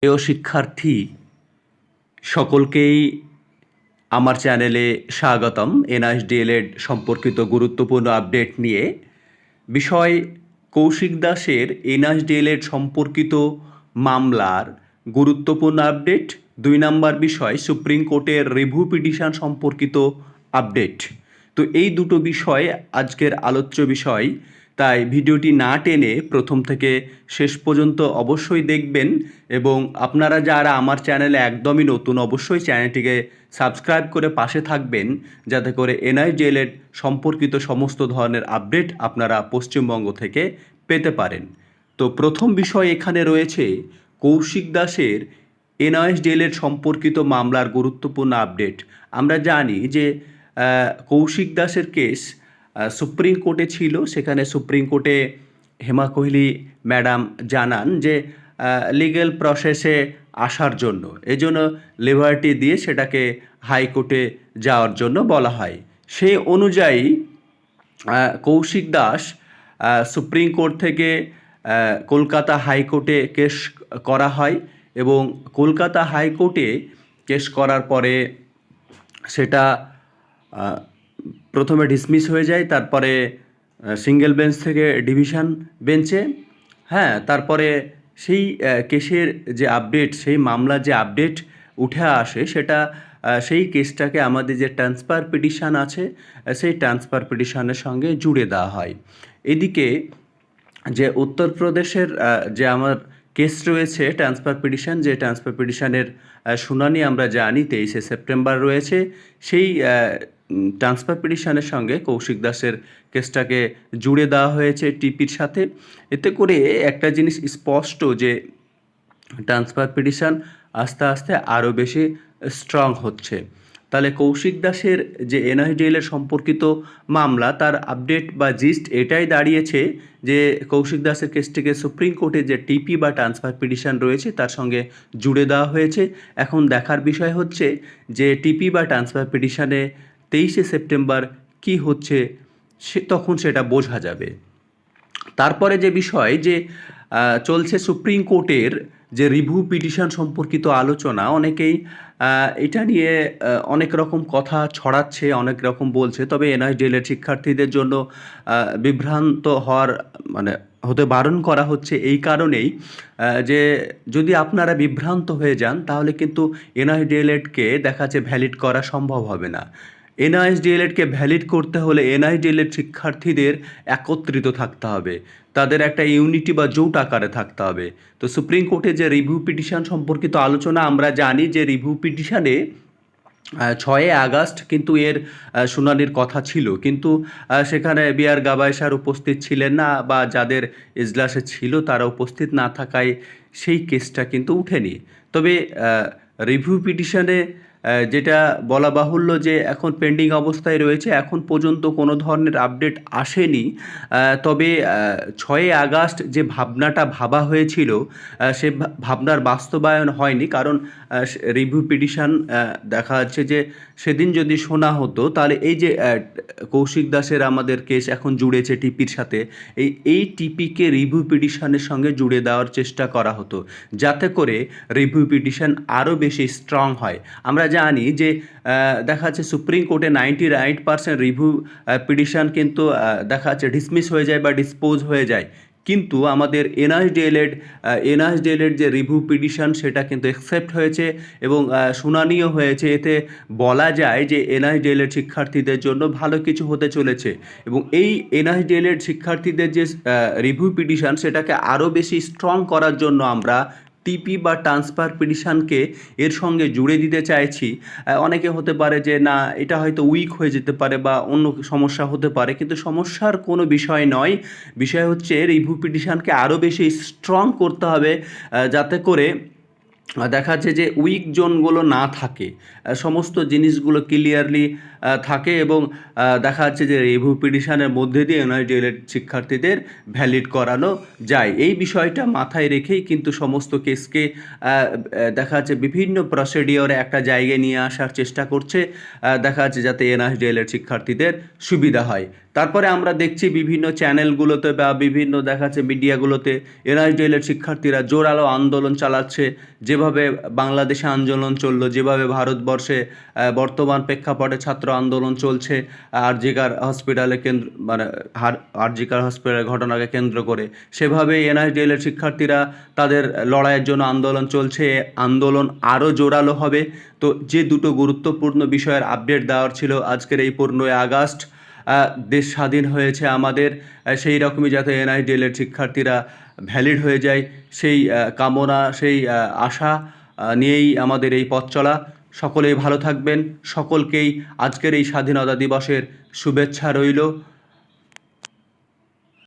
প্রিয় শিক্ষার্থী সকলকেই আমার চ্যানেলে স্বাগতম। এনআইএসডিএলএড সম্পর্কিত গুরুত্বপূর্ণ আপডেট নিয়ে বিষয় কৌশিক দাসের এনআইএসডিএলএড সম্পর্কিত মামলার গুরুত্বপূর্ণ আপডেট। 2 নম্বর বিষয় সুপ্রিম কোর্টের রিভিউ পিটিশন সম্পর্কিত আপডেট। তো এই দুটো বিষয় আজকের আলোচ্য বিষয়, তাই ভিডিওটি না টেনে প্রথম থেকে শেষ পর্যন্ত অবশ্যই দেখবেন এবং আপনারা যারা আমার চ্যানেলে একদমই নতুন অবশ্যই চ্যানেলটিকে সাবস্ক্রাইব করে পাশে থাকবেন, যাতে করে এনআইএসডিএলএড সম্পর্কিত সমস্ত ধরনের আপডেট আপনারা পশ্চিমবঙ্গ থেকে পেতে পারেন। তো প্রথম বিষয় এখানে রয়েছে কৌশিক দাসের এনআইএসডিএলএড সম্পর্কিত মামলার গুরুত্বপূর্ণ আপডেট। আমরা জানি যে কৌশিক দাসের কেস সুপ্রিম কোর্টে ছিল। সেখানে সুপ্রিম কোর্টে হেমা কোহলি ম্যাডাম জানান যে লিগ্যাল প্রসেসে আসার জন্য, এজন্য লিবার্টি দিয়ে সেটাকে হাইকোর্টে যাওয়ার জন্য বলা হয়। সেই অনুযায়ী কৌশিক দাস সুপ্রিম কোর্ট থেকে কলকাতা হাইকোর্টে কেস করা হয় এবং কলকাতা হাইকোর্টে কেস করার পরে সেটা প্রথমে ডিসমিস হয়ে যায়, তারপরে সিঙ্গেল বেঞ্চ থেকে ডিভিশন বেঞ্চে। তারপরে সেই কেসের যে আপডেট, সেই মামলার যে আপডেট উঠে আসে, সেটা সেই কেসটাকে আমাদের যে ট্রান্সফার পিটিশন আছে সেই ট্রান্সফার পিটিশনের সঙ্গে জুড়ে দেওয়া হয়। এদিকে যে উত্তরপ্রদেশের যে আমার কেস রয়েছে ট্রান্সফার পিটিশন, যে ট্রান্সফার পিটিশনের শুনানি আমরা জানি 23শে সেপ্টেম্বর রয়েছে, সেই ট্রান্সফার পিটিশনের সঙ্গে কৌশিক দাসের কেসটাকে জুড়ে দেওয়া হয়েছে টিপির সাথে। এতে করে একটা জিনিস স্পষ্ট যে ট্রান্সফার পিটিশন আস্তে আস্তে আরও বেশি স্ট্রং হচ্ছে। তাহলে কৌশিক দাসের যে এনআইএসডিএলএড সম্পর্কিত মামলা, তার আপডেট বা জিস্ট এটাই দাঁড়িয়েছে যে কৌশিক দাসের কেসটিকে সুপ্রিম কোর্টে যে টিপি বা ট্রান্সফার পিটিশন রয়েছে তার সঙ্গে জুড়ে দেওয়া হয়েছে। এখন দেখার বিষয় হচ্ছে যে টিপি বা ট্রান্সফার পিটিশনে 23শে সেপ্টেম্বর কি হচ্ছে, তখন সেটা বোঝা যাবে। তারপরে যে বিষয় যে চলছে সুপ্রিম কোর্টের যে রিভিউ পিটিশন সম্পর্কিত আলোচনা, অনেকেই এটা নিয়ে অনেক রকম কথা ছড়াচ্ছে, অনেক রকম বলছে। তবে এনআইএসডিএলএড শিক্ষার্থীদের জন্য বিভ্রান্ত হওয়ার হতে বারণ করা হচ্ছে এই কারণেই যে যদি আপনারা বিভ্রান্ত হয়ে যান তাহলে কিন্তু এনআইএসডিএলএডকে দেখাচ্ছে ভ্যালিড করা সম্ভব হবে না। এনআইএসডিএলএডকে ভ্যালিড করতে হলে এনআইএসডিএলএড শিক্ষার্থীদের একত্রিত থাকতে হবে, তাদের একটা ইউনিটি বা জোট আকারে থাকতে হবে। তো সুপ্রিম কোর্টে যে রিভিউ পিটিশন সম্পর্কিত আলোচনা, আমরা জানি যে রিভিউ পিটিশনে 6 আগস্ট কিন্তু এর শুনানির কথা ছিল, কিন্তু সেখানে বি.আর. গাবাই স্যার উপস্থিত ছিলেন না, বা যাদের এজলাসে ছিল তারা উপস্থিত না থাকায় সেই কেসটা কিন্তু উঠেনি। তবে রিভিউ পিটিশনে যেটা বলা বাহুল্য যে এখন পেন্ডিং অবস্থায় রয়েছে, এখন পর্যন্ত কোনো ধরনের আপডেট আসেনি। তবে 6 আগস্ট যে ভাবনাটা ভাবা হয়েছিল সে ভাবনার বাস্তবায়ন হয়নি, কারণ রিভিউ পিটিশন দেখা যাচ্ছে যে সেদিন যদি শোনা হতো তাহলে এই যে কৌশিক দাসের আমাদের কেস এখন জুড়েছে টিপির সাথে, এই টিপিকে রিভিউ পিটিশনের সঙ্গে জুড়ে দেওয়ার চেষ্টা করা হতো, যাতে করে রিভিউ পিটিশন আরও বেশি স্ট্রং হয়। আমরা জানি যে দেখা যাচ্ছে সুপ্রিম কোর্টে 98% রিভিউ পিটিশন কিন্তু দেখা যাচ্ছে ডিসমিস হয়ে যায় বা ডিসপোজ হয়ে যায়, কিন্তু আমাদের এনআইএসডিএলএড যে রিভিউ পিটিশন সেটা কিন্তু অ্যাকসেপ্ট হয়েছে এবং শুনানিও হয়েছে। এতে বলা যায় যে এনআইএসডিএলএড শিক্ষার্থীদের জন্য ভালো কিছু হতে চলেছে এবং এই এনআইএসডিএলএড শিক্ষার্থীদের যে রিভিউ পিটিশন সেটাকে আরও বেশি স্ট্রং করার জন্য আমরা টিপি বা ট্রান্সফার পিটিশনকে এর সঙ্গে জুড়ে দিতে চাইছি। অনেকে হতে পারে যে না, এটা হয়তো উইক হয়ে যেতে পারে বা অন্য সমস্যা হতে পারে, কিন্তু সমস্যার কোনো বিষয় নয়। বিষয় হচ্ছে রিভিউ পিটিশনকে আরও বেশি স্ট্রং করতে হবে, যাতে করে দেখা যাচ্ছে যে উইক জোনগুলো না থাকে, সমস্ত জিনিসগুলো ক্লিয়ারলি থাকে এবং দেখা যাচ্ছে যে রিভিউ পিটিশনের মধ্যে দিয়ে এনআইএসডিএলএড শিক্ষার্থীদের ভ্যালিড করানো যায়। এই বিষয়টা মাথায় রেখেই কিন্তু সমস্ত কেসকে দেখা যাচ্ছে বিভিন্ন প্রসিডিওরে একটা জায়গায় নিয়ে আসার চেষ্টা করছে, দেখা যাচ্ছে যাতে এনআইএসডিএলএড শিক্ষার্থীদের সুবিধা হয়। তারপরে আমরা দেখছি বিভিন্ন চ্যানেলগুলোতে বা বিভিন্ন দেখাচ্ছে মিডিয়াগুলোতে এনআইডিএলের শিক্ষার্থীরা জোরালো আন্দোলন চালাচ্ছে। যেভাবে বাংলাদেশে আন্দোলন চললো, যেভাবে ভারতবর্ষে বর্তমান প্রেক্ষাপটে ছাত্র আন্দোলন চলছে আরজিকার হসপিটালে কেন্দ্র মানে আরজিকার হসপিটালের ঘটনাকে কেন্দ্র করে, সেভাবে এনআইডিএলের শিক্ষার্থীরা তাদের লড়াইয়ের জন্য আন্দোলন চলছে। আন্দোলন আরও জোরালো হবে। তো যে দুটো গুরুত্বপূর্ণ বিষয়ের আপডেট দেওয়ার ছিল আজকের এই 15ই আগস্ট, দেশ স্বাধীন হয়েছে আমাদের, সেই রকমই যাতে এনআইডিএলের শিক্ষার্থীরা ভ্যালিড হয়ে যায়, সেই কামনা, সেই আশা নিয়েই আমাদের এই পথ চলা। সকলেই ভালো থাকবেন। সকলকেই আজকের এই স্বাধীনতা দিবসের শুভেচ্ছা রইল।